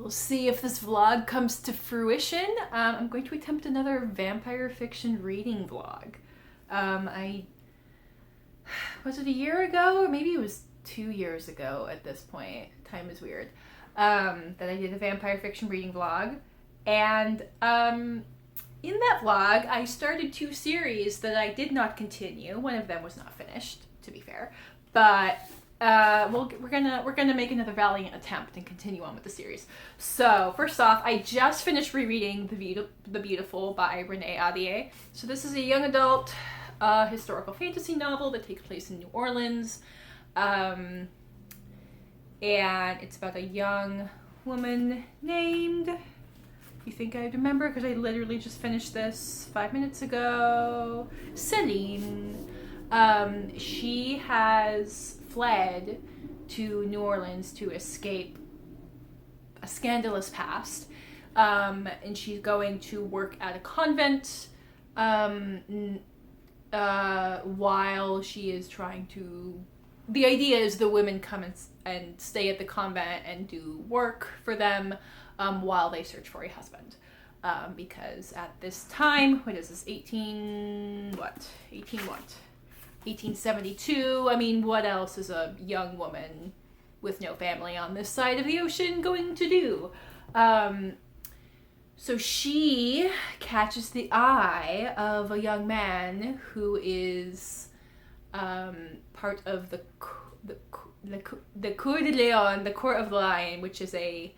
we'll see if this vlog comes to fruition. I'm going to attempt another vampire fiction reading vlog. Was it a year ago? Or maybe it was 2 years ago at this point. Time is weird. That I did a vampire fiction reading vlog. And in that vlog, I started 2 series that I did not continue. One of them was not finished, to be fair. But we're gonna make another valiant attempt and continue on with the series. So first off, I just finished rereading The Beautiful by Renee Ahdieh. So this is a young adult historical fantasy novel that takes place in New Orleans, and it's about a young woman named, you think I'd remember because I literally just finished this 5 minutes ago, Celine. She has fled to New Orleans to escape a scandalous past, and she's going to work at a convent while she is trying to... The idea is the women come and stay at the convent and do work for them while they search for a husband. Because at this time, what is this, 1872. I mean, what else is a young woman with no family on this side of the ocean going to do? So she catches the eye of a young man who is part of the Cour de Lion, the Court of the Lion, which is a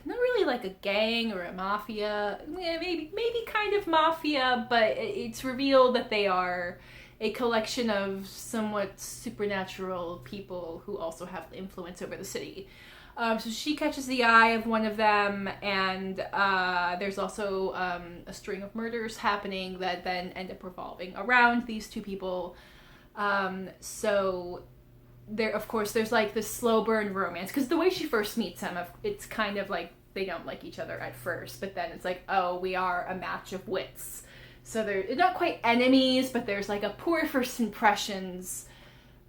not really like a gang or a mafia, maybe kind of mafia, but it's revealed that they are a collection of somewhat supernatural people who also have influence over the city. So she catches the eye of one of them, and there's also a string of murders happening that then end up revolving around these 2 people. So there, of course, there's like this slow burn romance, because the way she first meets him, it's kind of like they don't like each other at first, but then it's like, oh, we are a match of wits. So they're not quite enemies, but there's like a poor first impressions,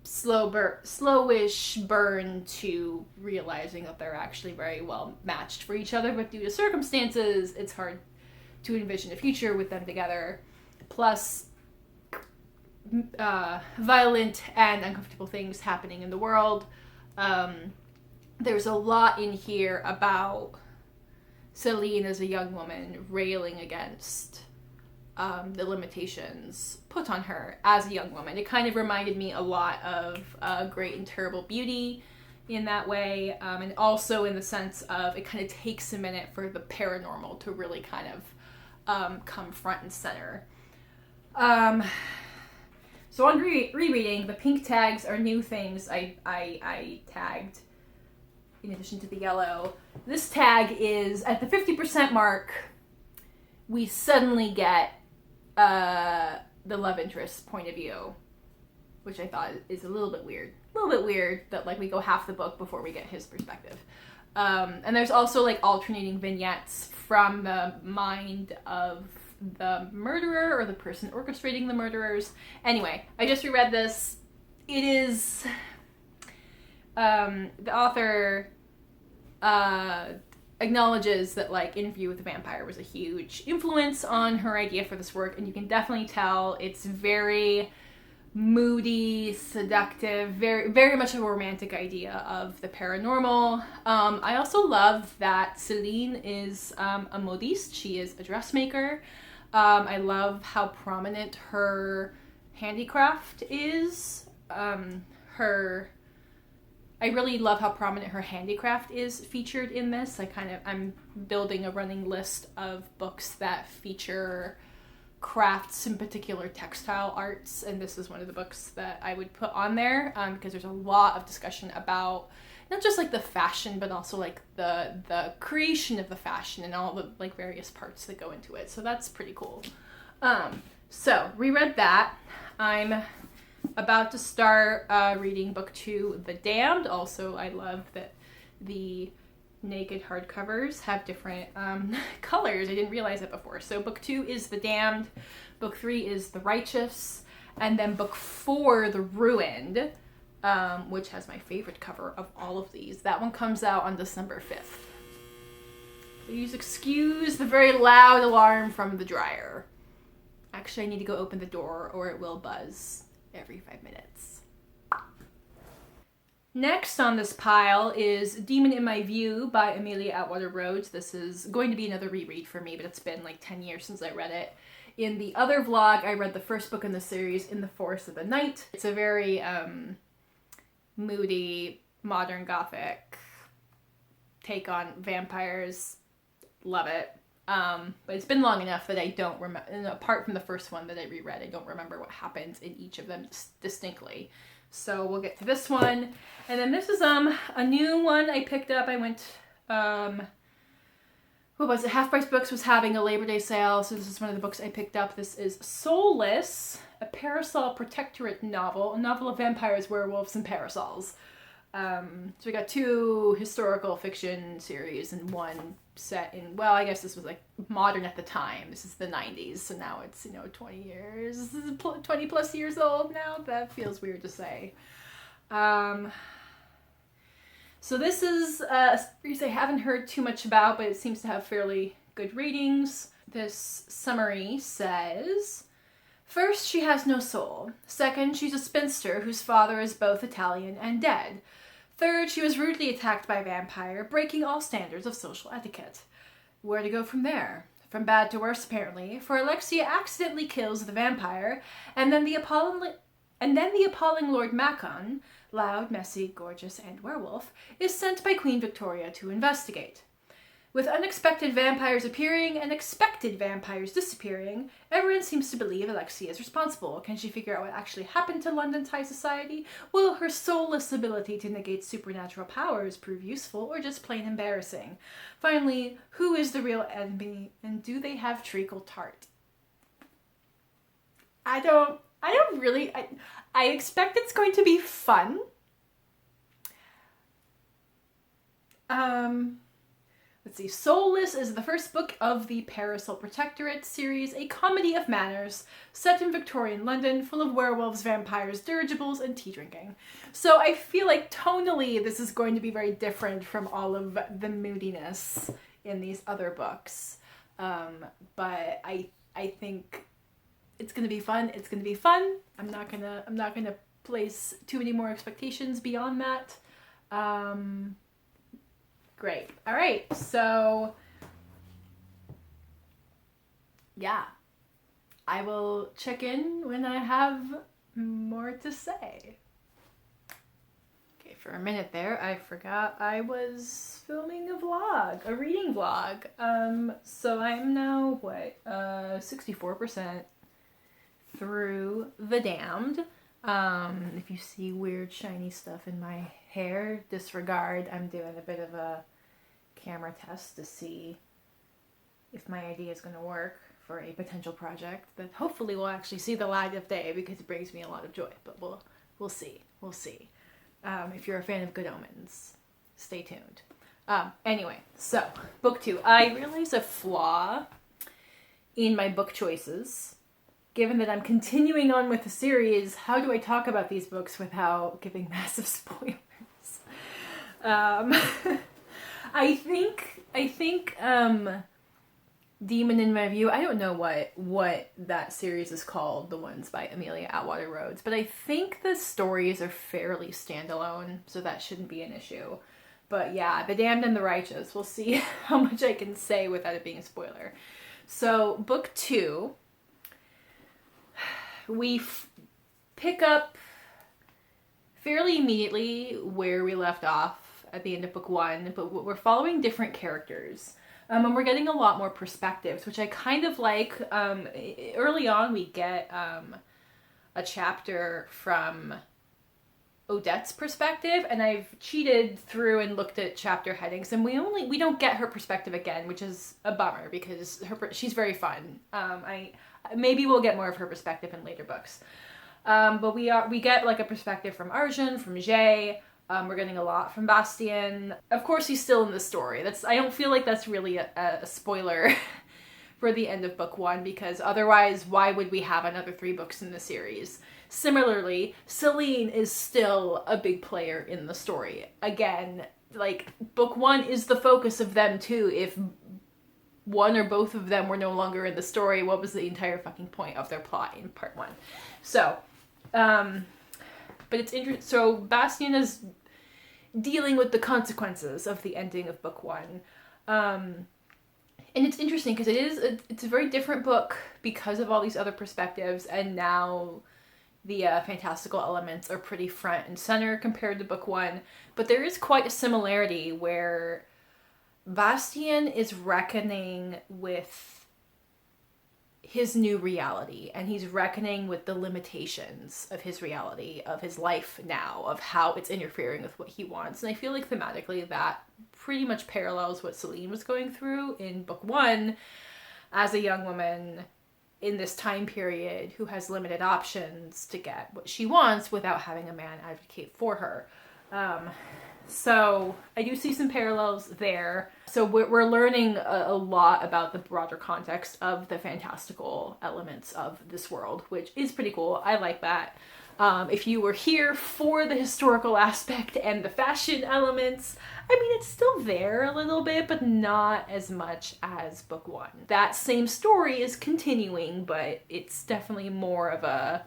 slowish burn to realizing that they're actually very well matched for each other, but due to circumstances, it's hard to envision a future with them together. Plus, violent and uncomfortable things happening in the world. There's a lot in here about Celine as a young woman railing against the limitations put on her as a young woman. It kind of reminded me a lot of Great and Terrible Beauty in that way, and also in the sense of it kind of takes a minute for the paranormal to really kind of come front and center. So on rereading, the pink tags are new things I tagged in addition to the yellow. This tag is at the 50% mark. We suddenly get the love interest point of view, which I thought is a little bit weird. A little bit weird that like we go half the book before we get his perspective. And there's also like alternating vignettes from the mind of the murderer or the person orchestrating the murderers. Anyway, I just reread this. It is the author acknowledges that like Interview with the Vampire was a huge influence on her idea for this work, and you can definitely tell it's very moody, seductive, very, very much a romantic idea of the paranormal. I also love that Celine is a modiste. She is a dressmaker. I love how prominent her handicraft is. I really love how prominent her handicraft is featured in this. I'm building a running list of books that feature crafts, in particular textile arts, and this is one of the books that I would put on there, because there's a lot of discussion about not just like the fashion, but also like the creation of the fashion and all the like various parts that go into it. So that's pretty cool. So reread that. I'm about to start reading book 2, The Damned. Also, I love that the naked hardcovers have different colors. I didn't realize that before. So book 2 is The Damned, book 3 is The Righteous, and then book 4, The Ruined, which has my favorite cover of all of these. That one comes out on December 5th. Please excuse the very loud alarm from the dryer. Actually, I need to go open the door or it will buzz every 5 minutes. Next on this pile is Demon in My View by Amelia Atwater Rhodes. This is going to be another reread for me, but it's been like 10 years since I read it. In the other vlog, I read the first book in the series, In the Forest of the Night. It's a very moody, modern gothic take on vampires. Love it. But it's been long enough that I don't remember, apart from the first one that I reread, I don't remember what happens in each of them distinctly. So we'll get to this one. And then this is a new one I picked up. I went, what was it? Half Price Books was having a Labor Day sale, so this is one of the books I picked up. This is Soulless, a Parasol Protectorate novel, a novel of vampires, werewolves, and parasols. So we got 2 historical fiction series and one set in, well, I guess this was like modern at the time. This is the 90s, so now it's, 20 years, 20 plus years old now. That feels weird to say. So this is a series I haven't heard too much about, but it seems to have fairly good ratings. This summary says, first, she has no soul. Second, she's a spinster whose father is both Italian and dead. Third, she was rudely attacked by a vampire, breaking all standards of social etiquette. Where to go from there? From bad to worse, apparently, for Alexia accidentally kills the vampire, and then the appalling Lord Macon, loud, messy, gorgeous, and werewolf, is sent by Queen Victoria to investigate. With unexpected vampires appearing and expected vampires disappearing, everyone seems to believe Alexia is responsible. Can she figure out what actually happened to London's high society? Will her soulless ability to negate supernatural powers prove useful or just plain embarrassing? Finally, who is the real enemy, and do they have treacle tart? I expect it's going to be fun. Let's see. Soulless is the first book of the Parasol Protectorate series, a comedy of manners set in Victorian London, full of werewolves, vampires, dirigibles, and tea drinking. So I feel like tonally this is going to be very different from all of the moodiness in these other books. But I think it's gonna be fun. It's gonna be fun. I'm not gonna place too many more expectations beyond that. Great. All right. So, yeah, I will check in when I have more to say. Okay, for a minute there, I forgot I was filming a vlog, a reading vlog. So I'm now, 64% through The Damned. If you see weird shiny stuff in my hair, disregard. I'm doing a bit of a camera test to see if my idea is going to work for a potential project that hopefully will actually see the light of day, because it brings me a lot of joy, but we'll see. If you're a fan of Good Omens, stay tuned. Anyway, so book 2. I realize a flaw in my book choices. Given that I'm continuing on with the series, how do I talk about these books without giving massive spoilers? I think Demon in My View, I don't know what that series is called, the ones by Amelia Atwater Rhodes, but I think the stories are fairly standalone, so that shouldn't be an issue. But yeah, The Damned and the Righteous, we'll see how much I can say without it being a spoiler. So, book 2, we pick up fairly immediately where we left off at the end of book 1, but we're following different characters. And we're getting a lot more perspectives, which I kind of like. Early on, we get a chapter from Odette's perspective, and I've cheated through and looked at chapter headings, and we don't get her perspective again, which is a bummer, because she's very fun. Maybe we'll get more of her perspective in later books. But we get like a perspective from Arjun, from Jay. We're getting a lot from Bastien. Of course, he's still in the story. I don't feel like that's really a spoiler for the end of book 1, because otherwise, why would we have another 3 books in the series? Similarly, Celine is still a big player in the story. Again, like, book 1 is the focus of them too. If one or both of them were no longer in the story, what was the entire fucking point of their plot in part 1? So, but it's interesting. So Bastien is dealing with the consequences of the ending of book 1. And it's interesting because it's a very different book because of all these other perspectives, and now the fantastical elements are pretty front and center compared to book 1. But there is quite a similarity where Bastien is reckoning with his new reality, and he's reckoning with the limitations of his reality, of his life now, of how it's interfering with what he wants. And I feel like thematically that pretty much parallels what Celine was going through in book 1 as a young woman in this time period who has limited options to get what she wants without having a man advocate for her. So I do see some parallels there. So we're learning a lot about the broader context of the fantastical elements of this world, which is pretty cool. I like that. If you were here for the historical aspect and the fashion elements, I mean, it's still there a little bit, but not as much as book 1. That same story is continuing, but it's definitely more of a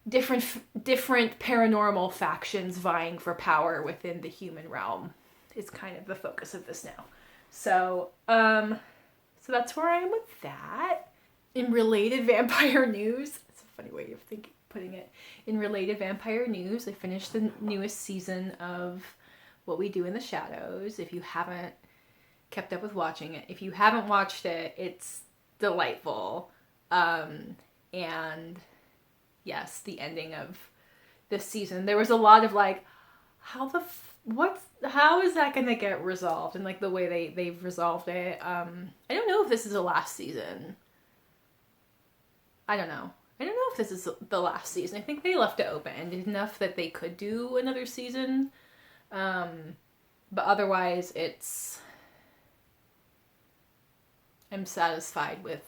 different paranormal factions vying for power within the human realm is kind of the focus of this now. So that's where I am with that. In related vampire news, it's a funny way of putting it. In related vampire news, I finished the newest season of What We Do in the Shadows. If you haven't kept up with watching it, if you haven't watched it, it's delightful. And yes, the ending of this season, there was a lot of like, how is that gonna get resolved, and like the way they've resolved it. I don't know if this is the last season. I don't know if this is the last season. I think they left it open-ended enough that they could do another season. But otherwise I'm satisfied with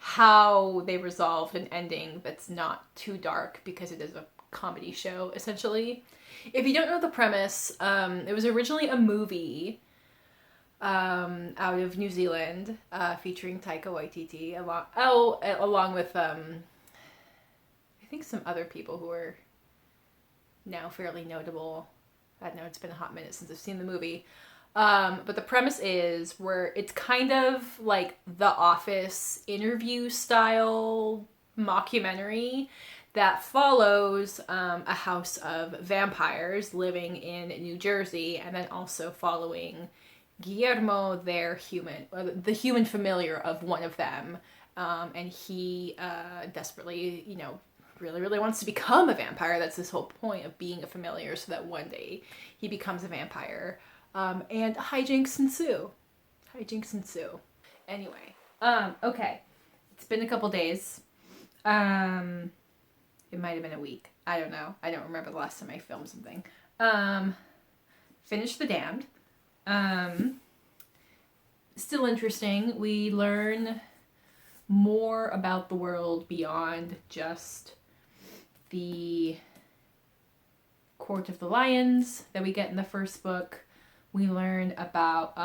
how they resolved an ending that's not too dark, because it is a comedy show, essentially. If you don't know the premise, it was originally a movie out of New Zealand, featuring Taika Waititi, along with I think some other people who are now fairly notable. I don't know, it's been a hot minute since I've seen the movie. But the premise is where it's kind of like The Office interview style mockumentary that follows a house of vampires living in New Jersey, and then also following Guillermo, the human familiar of one of them. And he desperately, really, really wants to become a vampire. That's his whole point of being a familiar, so that one day he becomes a vampire. And hijinks ensue. Anyway, okay. It's been a couple days. It might have been a week. I don't know. I don't remember the last time I filmed something. Finished The Damned. Still interesting. We learn more about the world beyond just the Court of the Lions that we get in the first book. We learn about,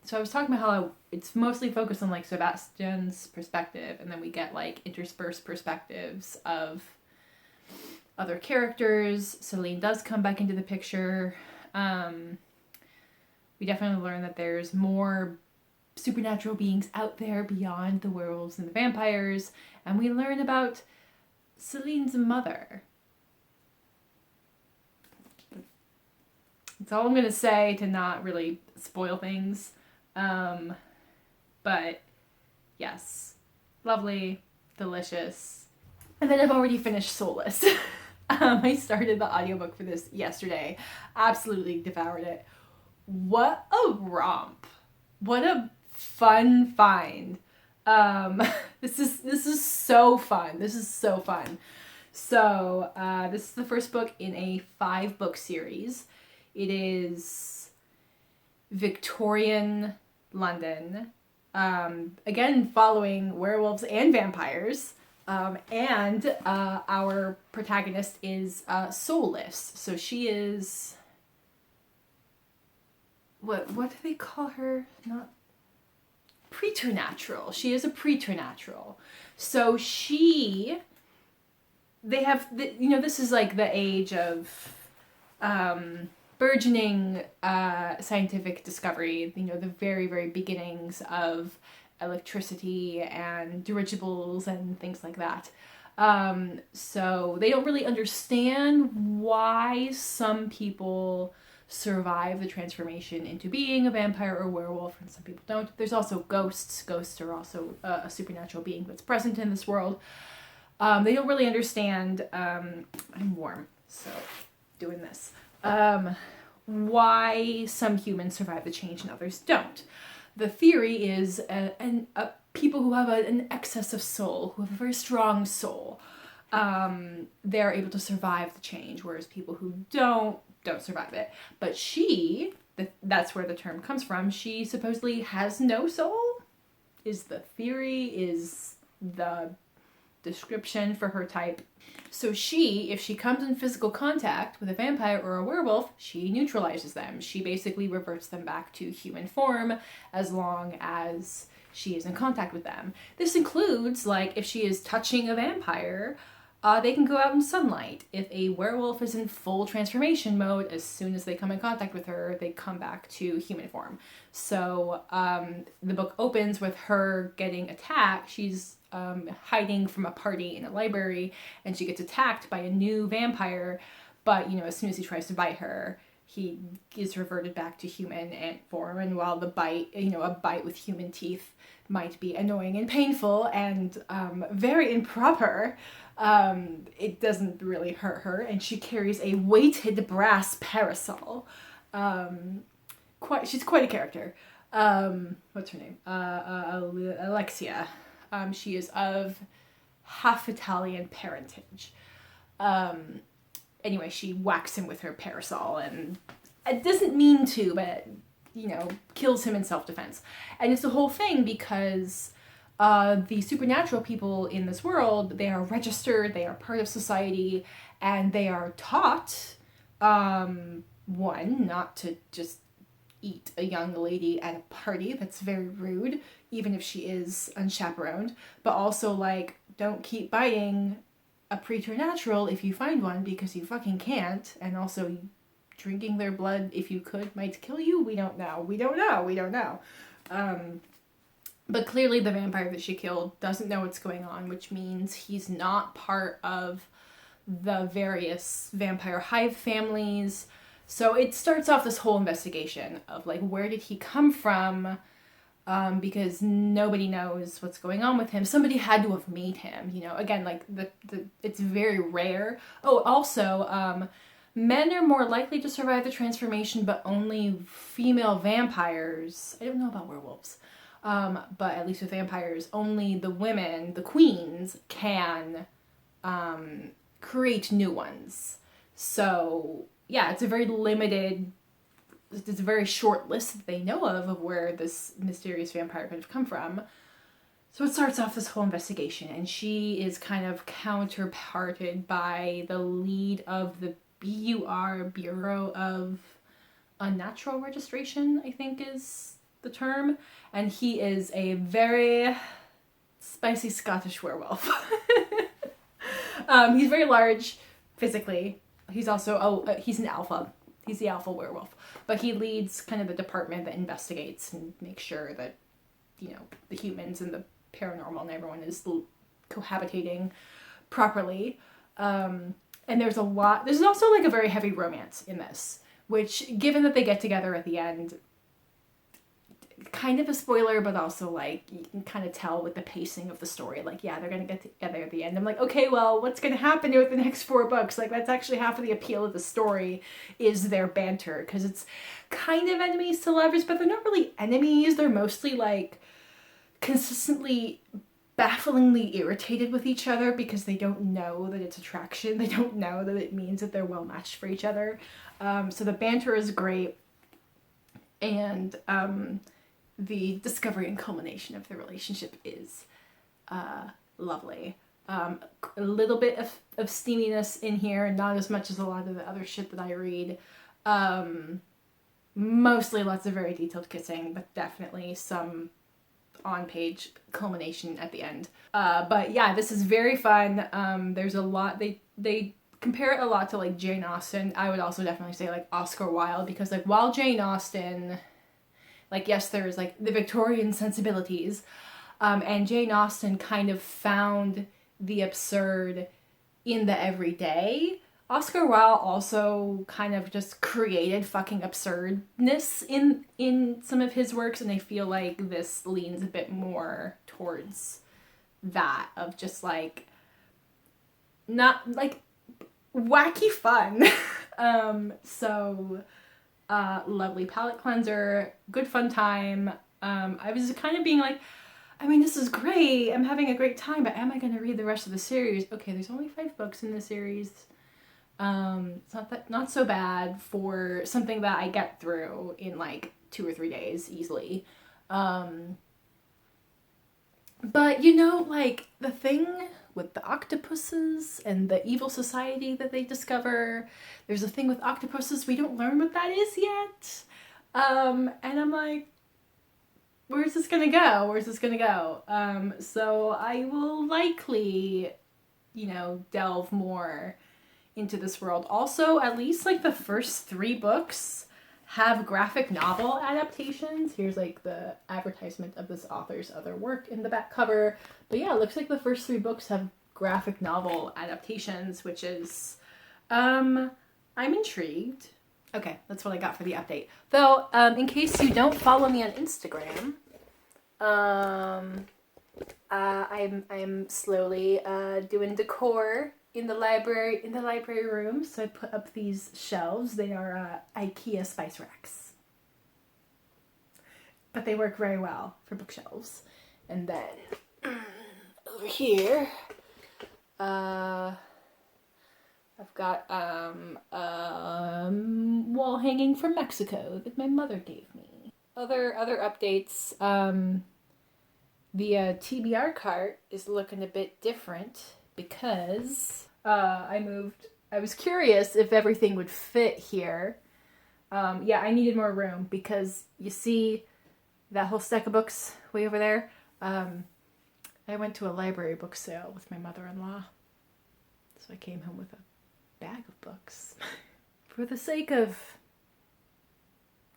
so I was talking about how it's mostly focused on like Sebastian's perspective, and then we get like interspersed perspectives of other characters. Celine does come back into the picture. We definitely learn that there's more supernatural beings out there beyond the werewolves and the vampires, and we learn about Celine's mother. That's all I'm gonna say to not really spoil things. But yes, lovely, delicious. And then I've already finished Soulless. I started the audiobook for this yesterday. Absolutely devoured it. What a romp. What a fun find. This is so fun. This is so fun. So, this is the first book in a 5-book series. It is Victorian London, again following werewolves and vampires. And our protagonist is Soulless. So she is, what do they call her? Not preternatural. She is a preternatural. So they have, this is like the age of burgeoning scientific discovery, the very, very beginnings of electricity and dirigibles and things like that. So they don't really understand why some people survive the transformation into being a vampire or werewolf, and some people don't. There's also ghosts. Ghosts are also a supernatural being that's present in this world. They don't really understand, I'm warm, so doing this, why some humans survive the change and others don't. The theory is people who have an excess of soul, who have a very strong soul, they're able to survive the change, whereas people who don't survive it. But that's where the term comes from, she supposedly has no soul, is the theory, is the description for her type. So if she comes in physical contact with a vampire or a werewolf, she neutralizes them. She basically reverts them back to human form as long as she is in contact with them. This includes, like, if she is touching a vampire, they can go out in sunlight. If a werewolf is in full transformation mode, as soon as they come in contact with her, they come back to human form. So the book opens with her getting attacked. She's hiding from a party in a library, and she gets attacked by a new vampire, but as soon as he tries to bite her, he is reverted back to human form. And while the bite, a bite with human teeth might be annoying and painful and very improper, it doesn't really hurt her, and she carries a weighted brass parasol. She's quite a character. What's her name? Alexia. She is of half Italian parentage. Anyway, she whacks him with her parasol, and it doesn't mean to, but, kills him in self-defense. And it's the whole thing because the supernatural people in this world, they are registered, they are part of society, and they are taught, one, not to just eat a young lady at a party. That's very rude, even if she is unchaperoned. But also, like, don't keep biting a preternatural if you find one, because you fucking can't. And also, drinking their blood, if you could, might kill you. We don't know. But clearly the vampire that she killed doesn't know what's going on, which means he's not part of the various vampire hive families. So it starts off this whole investigation of, like, where did he come from? Because nobody knows what's going on with him. Somebody had to have made him, again, like, it's very rare. Oh, also, men are more likely to survive the transformation, but only female vampires. I don't know about werewolves. But at least with vampires, only the women, the queens, can create new ones. So, yeah, it's a very short list that they know of where this mysterious vampire could have come from. So it starts off this whole investigation, and she is kind of counterparted by the lead of the BUR, Bureau of Unnatural Registration, I think is the term, and he is a very spicy Scottish werewolf. He's very large physically. He's also, he's an alpha. He's the alpha werewolf. But he leads kind of the department that investigates and makes sure that, the humans and the paranormal and everyone is cohabitating properly. And there's also, like, a very heavy romance in this, which, given that they get together at the end, kind of a spoiler, but also, like, you can kind of tell with the pacing of the story, like, yeah, they're gonna get together at the end. I'm like, okay, well, what's gonna happen with the next 4 books? Like, that's actually half of the appeal of the story, is their banter, because it's kind of enemies to lovers, but they're not really enemies. They're mostly, like, consistently bafflingly irritated with each other because they don't know that it's attraction. They don't know that it means that they're well matched for each other. So the banter is great, and the discovery and culmination of the relationship is lovely. A little bit of steaminess in here, not as much as a lot of the other shit that I read. Mostly lots of very detailed kissing, but definitely some on-page culmination at the end. But yeah, this is very fun. There's a lot, they compare it a lot to like Jane Austen. I would also definitely say like Oscar Wilde, because like while Jane Austen, like yes, there's like the Victorian sensibilities, and Jane Austen kind of found the absurd in the everyday. Oscar Wilde also kind of just created fucking absurdness in some of his works, and I feel like this leans a bit more towards that, of just like not like wacky fun. Lovely palate cleanser, good fun time. I was kind of being like, I mean, this is great, I'm having a great time, but am I going to read the rest of the series? Okay, there's only 5 books in the series. It's not so bad for something that I get through in like 2 or 3 days easily. But you know, like the thing with the octopuses and the evil society that they discover, there's a thing with octopuses, we don't learn what that is yet. And I'm like, where's this gonna go? Where's this gonna go? So I will likely, you know, delve more into this world. Also, at least like the first 3 books have graphic novel adaptations. Here's like the advertisement of this author's other work in the back cover. But yeah, it looks like the first 3 books have graphic novel adaptations, which is, I'm intrigued. Okay, that's what I got for the update. Though, in case you don't follow me on Instagram, I'm slowly doing decor in the library room. So I put up these shelves. They are IKEA spice racks, but they work very well for bookshelves. And then over here, I've got wall hanging from Mexico that my mother gave me. Other updates. The TBR cart is looking a bit different because I moved. I was curious if everything would fit here. Yeah, I needed more room because you see that whole stack of books way over there. I went to a library book sale with my mother-in-law, so I came home with a bag of books. For the sake of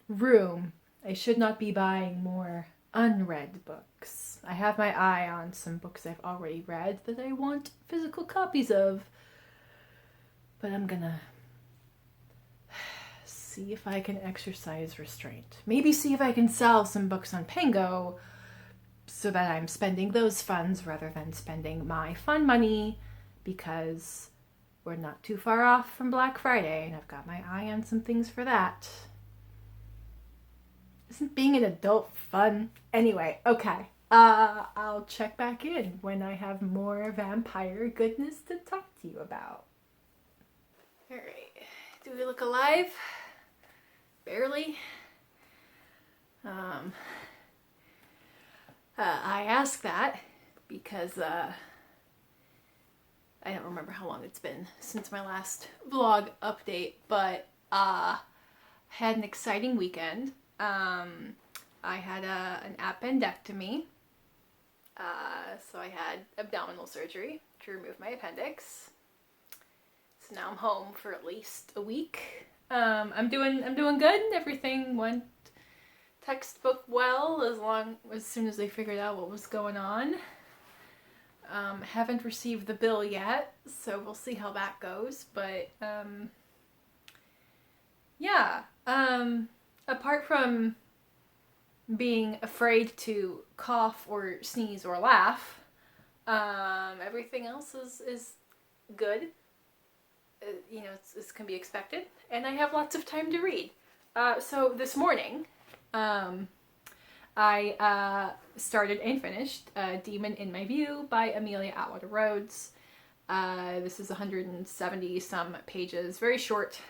room, I should not be buying more unread books. I have my eye on some books I've already read that I want physical copies of, but I'm gonna see if I can exercise restraint. Maybe see if I can sell some books on Pango so that I'm spending those funds rather than spending my fun money, because we're not too far off from Black Friday and I've got my eye on some things for that. Isn't being an adult fun? Anyway, okay. I'll check back in when I have more vampire goodness to talk to you about. Alright. Do we look alive? Barely. I ask that because I don't remember how long it's been since my last vlog update, but had an exciting weekend. I had an appendectomy, so I had abdominal surgery to remove my appendix. So now I'm home for at least a week. I'm doing good. Everything went textbook well as soon as they figured out what was going on. Haven't received the bill yet, so we'll see how that goes. But yeah. Apart from being afraid to cough or sneeze or laugh, everything else is good. You know, it's can be expected, and I have lots of time to read. So this morning, I started and finished Demon in My View by Amelia Atwater Rhodes. This is 170 some pages, very short.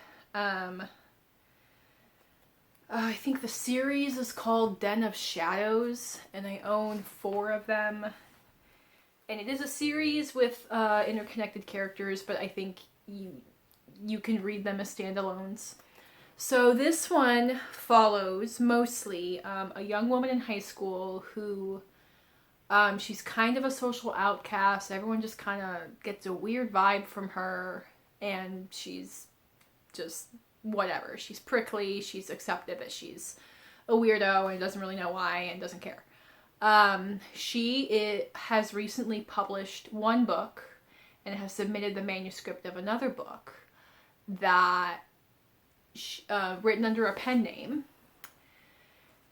I think the series is called Den of Shadows, and I own 4 of them. And it is a series with interconnected characters, but I think you can read them as standalones. So this one follows mostly a young woman in high school who she's kind of a social outcast. Everyone just kind of gets a weird vibe from her, and she's just whatever. She's prickly. She's accepted that she's a weirdo and doesn't really know why and doesn't care. She has recently published 1 book and has submitted the manuscript of another book that written under a pen name.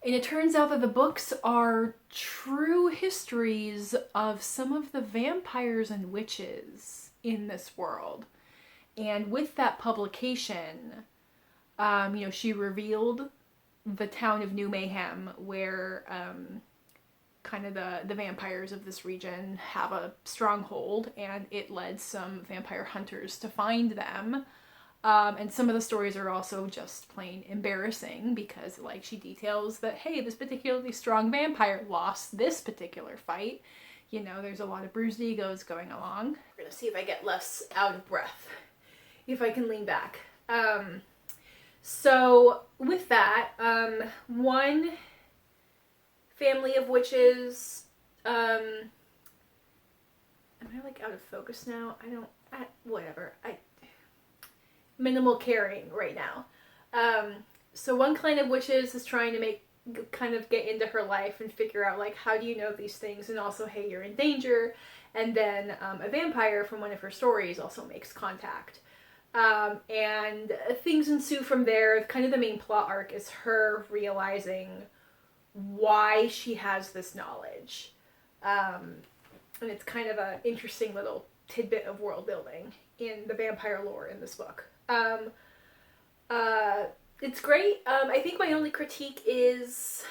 And it turns out that the books are true histories of some of the vampires and witches in this world. And with that publication, she revealed the town of New Mayhem, where kind of the vampires of this region have a stronghold, and it led some vampire hunters to find them. And some of the stories are also just plain embarrassing because, like, she details that, hey, this particularly strong vampire lost this particular fight. There's a lot of bruised egos going along. We're gonna see if I get less out of breath, if I can lean back. So with that, 1 family of witches, am I like out of focus now? Whatever. Minimal caring right now. So 1 clan of witches is trying to get into her life and figure out, like, how do you know these things, and also, hey, you're in danger. And then a vampire from one of her stories also makes contact. And things ensue from there. Kind of the main plot arc is her realizing why she has this knowledge. And it's kind of an interesting little tidbit of world building in the vampire lore in this book. It's great. I think my only critique is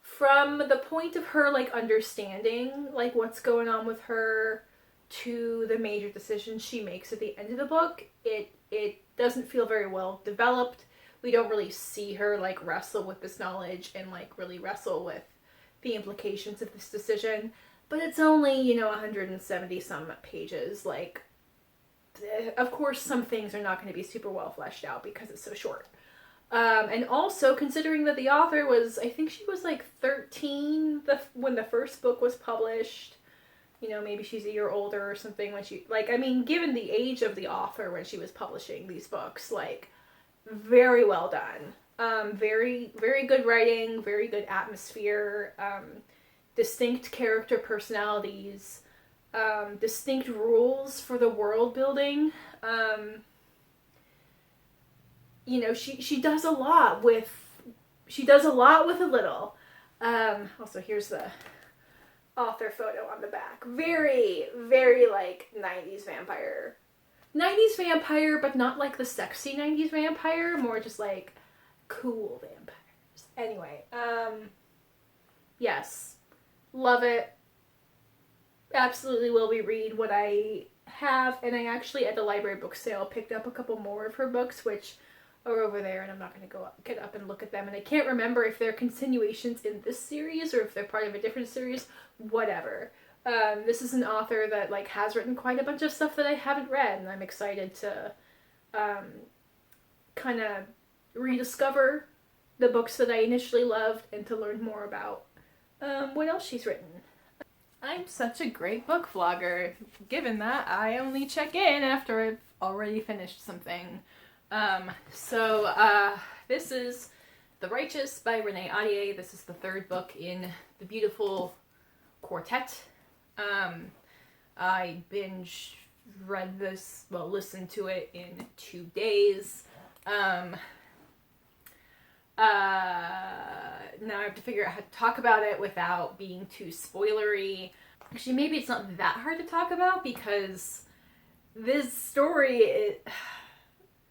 from the point of her, like, understanding, like, what's going on with her to the major decisions she makes at the end of the book. It doesn't feel very well developed. We don't really see her, like, wrestle with this knowledge and, like, really wrestle with the implications of this decision. But it's only, 170 some pages. Like, of course some things are not going to be super well fleshed out because it's so short. And also, considering that the author was, I think she was like 13 when the first book was published. Maybe she's a year older or something when she, given the age of the author when she was publishing these books, like, very well done. Very, very good writing, very good atmosphere, distinct character personalities, distinct rules for the world building. She does a lot with a little. Also, here's the author photo on the back. Very, very, like, 90s vampire. 90s vampire, but not like the sexy 90s vampire, more just like cool vampires. Anyway, yes, love it. Absolutely will reread what I have, and I actually at the library book sale picked up a couple more of her books, which are over there, and I'm not going to get up and look at them, and I can't remember if they're continuations in this series or if they're part of a different series. Whatever. This is an author that, like, has written quite a bunch of stuff that I haven't read, and I'm excited to kind of rediscover the books that I initially loved and to learn more about what else she's written. I'm such a great book vlogger. Given that, I only check in after I've already finished something. This is The Righteous by Renee Ahdieh. This is the 3rd book in the beautiful quartet. I listened to it in 2 days. Now I have to figure out how to talk about it without being too spoilery. Actually, maybe it's not that hard to talk about because this story,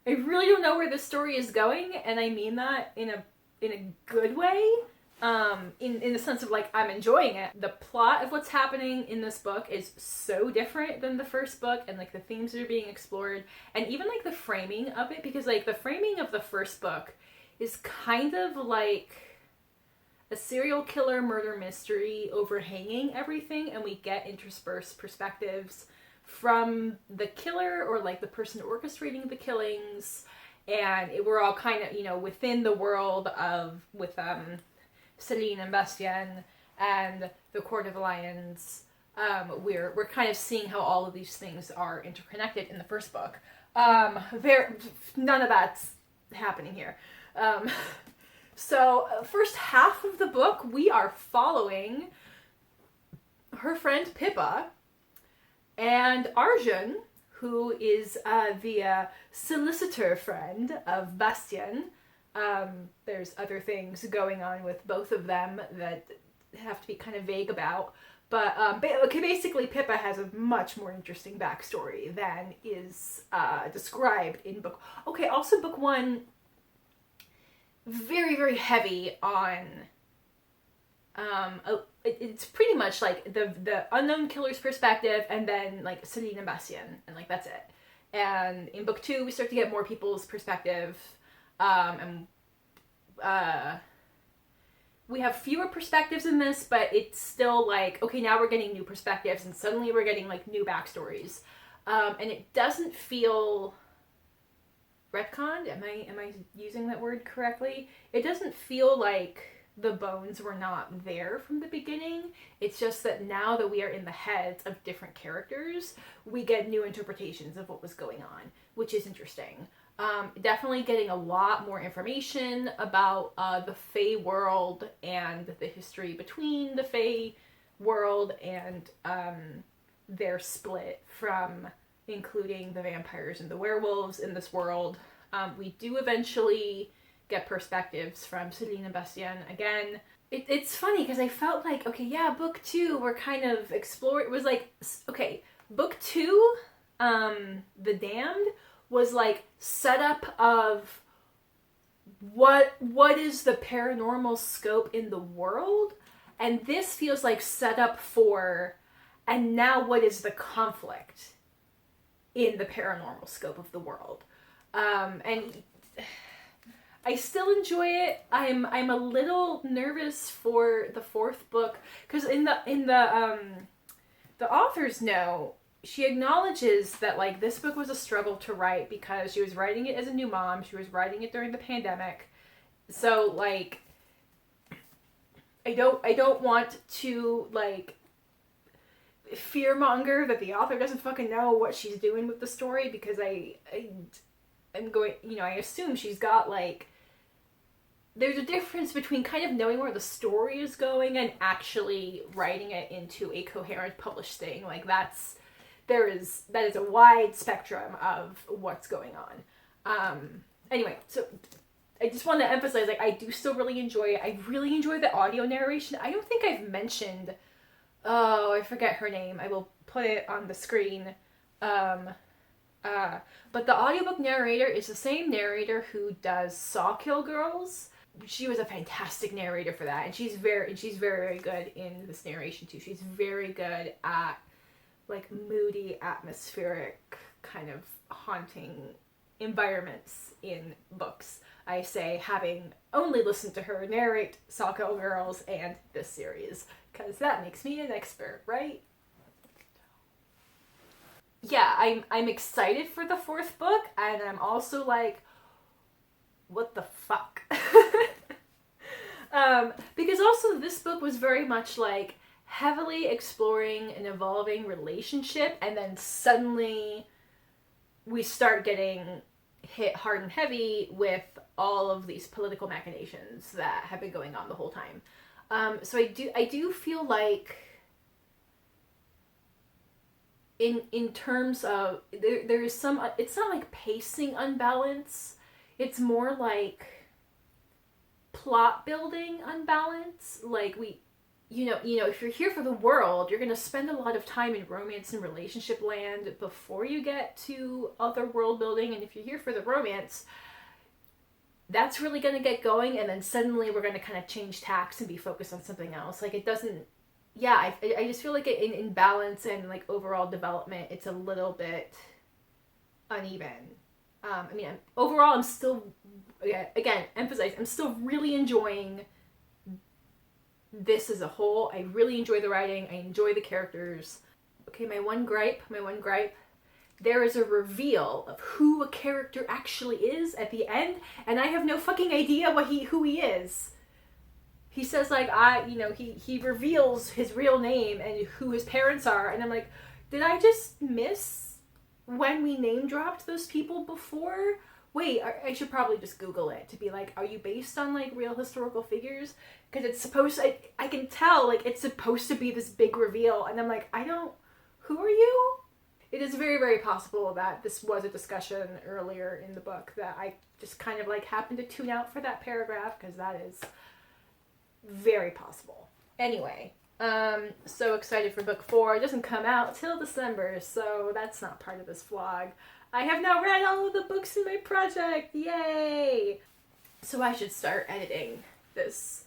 I really don't know where this story is going, and I mean that in a good way. In the sense of, like, I'm enjoying it. The plot of what's happening in this book is so different than the first book, and, like, the themes that are being explored, and even, like, the framing of it, because, like, the framing of the first book is kind of like a serial killer murder mystery overhanging everything, and we get interspersed perspectives from the killer or like the person orchestrating the killings, and we're all kind of, you know, within the world of with Celine and Bastien and the Court of Lions. We're kind of seeing how all of these things are interconnected in the first book. None of that's happening here. So first half of the book, we are following her friend Pippa and Arjun, who is the solicitor friend of Bastien. There's other things going on with both of them that have to be kind of vague about. But basically Pippa has a much more interesting backstory than is described in book. Okay, also book one, very, very heavy on it's pretty much like the unknown killer's perspective, and then like Celine and Bastien, and like that's it. And in book two we start to get more people's perspective, and we have fewer perspectives in this, but it's still like, okay, now we're getting new perspectives, and suddenly we're getting like new backstories, and it doesn't feel retconned. Am I using that word correctly? It doesn't feel like the bones were not there from the beginning. It's just that now that we are in the heads of different characters, we get new interpretations of what was going on, which is interesting. Definitely getting a lot more information about the Fae world and the history between the Fae world and their split from including the vampires and the werewolves in this world. We do eventually get perspectives from Celine and Bastien again. It's funny because I felt like, okay, yeah, book two, we're kind of exploring. It was like, okay, book two, The Damned, was like setup of what is the paranormal scope in the world, and this feels like setup for, and now what is the conflict in the paranormal scope of the world. And I still enjoy it. I'm a little nervous for the fourth book because in the author's note, she acknowledges that like this book was a struggle to write because she was writing it as a new mom. She was writing it during the pandemic. So like I don't want to like fearmonger that the author doesn't fucking know what she's doing with the story, because I'm going, you know, I assume she's got like, there's a difference between kind of knowing where the story is going and actually writing it into a coherent published thing. Like that is a wide spectrum of what's going on. Anyway, so I just want to emphasize, like, I do still really enjoy it. I really enjoy the audio narration. I don't think I've mentioned, oh, I forget her name. I will put it on the screen. But the audiobook narrator is the same narrator who does Sawkill Girls. She was a fantastic narrator for that, and she's very, very good in this narration too. She's very good at like moody, atmospheric, kind of haunting environments in books. I say, having only listened to her narrate Sawkill Girls and this series, because that makes me an expert, right? Yeah, I'm excited for the fourth book, and I'm also like, what the fuck? Because also this book was very much like heavily exploring an evolving relationship, and then suddenly we start getting hit hard and heavy with all of these political machinations that have been going on the whole time. So I do feel like in terms of there is some, it's not like pacing unbalance, it's more like plot building unbalance. Like you know, if you're here for the world, you're going to spend a lot of time in romance and relationship land before you get to other world building. And if you're here for the romance, that's really going to get going. And then suddenly we're going to kind of change tacks and be focused on something else. Like it doesn't, yeah, I just feel like in balance and like overall development, it's a little bit uneven. I mean, overall, I'm still, again, emphasize, I'm still really enjoying this as a whole. I really enjoy the writing. I enjoy the characters. Okay, my one gripe. There is a reveal of who a character actually is at the end, and I have no fucking idea who he is. He says, like, he reveals his real name and who his parents are, and I'm like, did I just miss when we name dropped those people before? Wait, I should probably just Google it to be like, are you based on, like, real historical figures? Because it's supposed, I can tell, like, it's supposed to be this big reveal, and I'm like, who are you? It is very, very possible that this was a discussion earlier in the book that I just kind of, like, happened to tune out for that paragraph, because that is very possible. Anyway, so excited for book 4. It doesn't come out till December, so that's not part of this vlog. I have now read all of the books in my project. Yay! So I should start editing this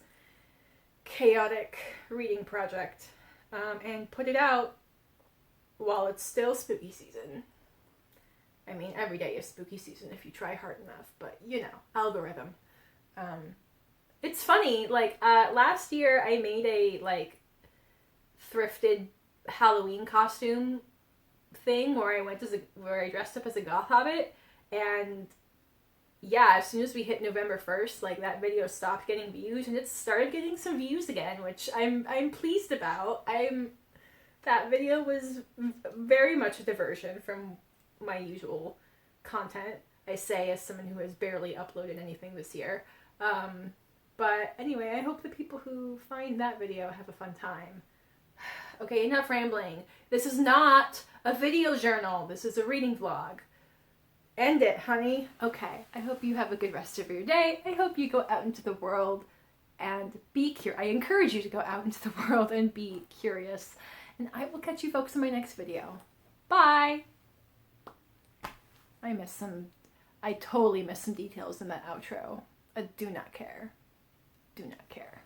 chaotic reading project and put it out while it's still spooky season. I mean, every day is spooky season if you try hard enough, but you know, algorithm. It's funny, like, last year I made a, like, thrifted Halloween costume thing where I dressed up as a goth hobbit, and yeah, as soon as we hit November 1st, like, that video stopped getting views, and it started getting some views again, which I'm pleased about. That video was very much a diversion from my usual content, I say as someone who has barely uploaded anything this year. But anyway, I hope the people who find that video have a fun time. Okay, enough rambling. This is not a video journal. This is a reading vlog. End it, honey. Okay, I hope you have a good rest of your day. I hope you go out into the world and be curious. I encourage you to go out into the world and be curious. And I will catch you folks in my next video. Bye! I totally missed some details in that outro. I do not care. Do not care.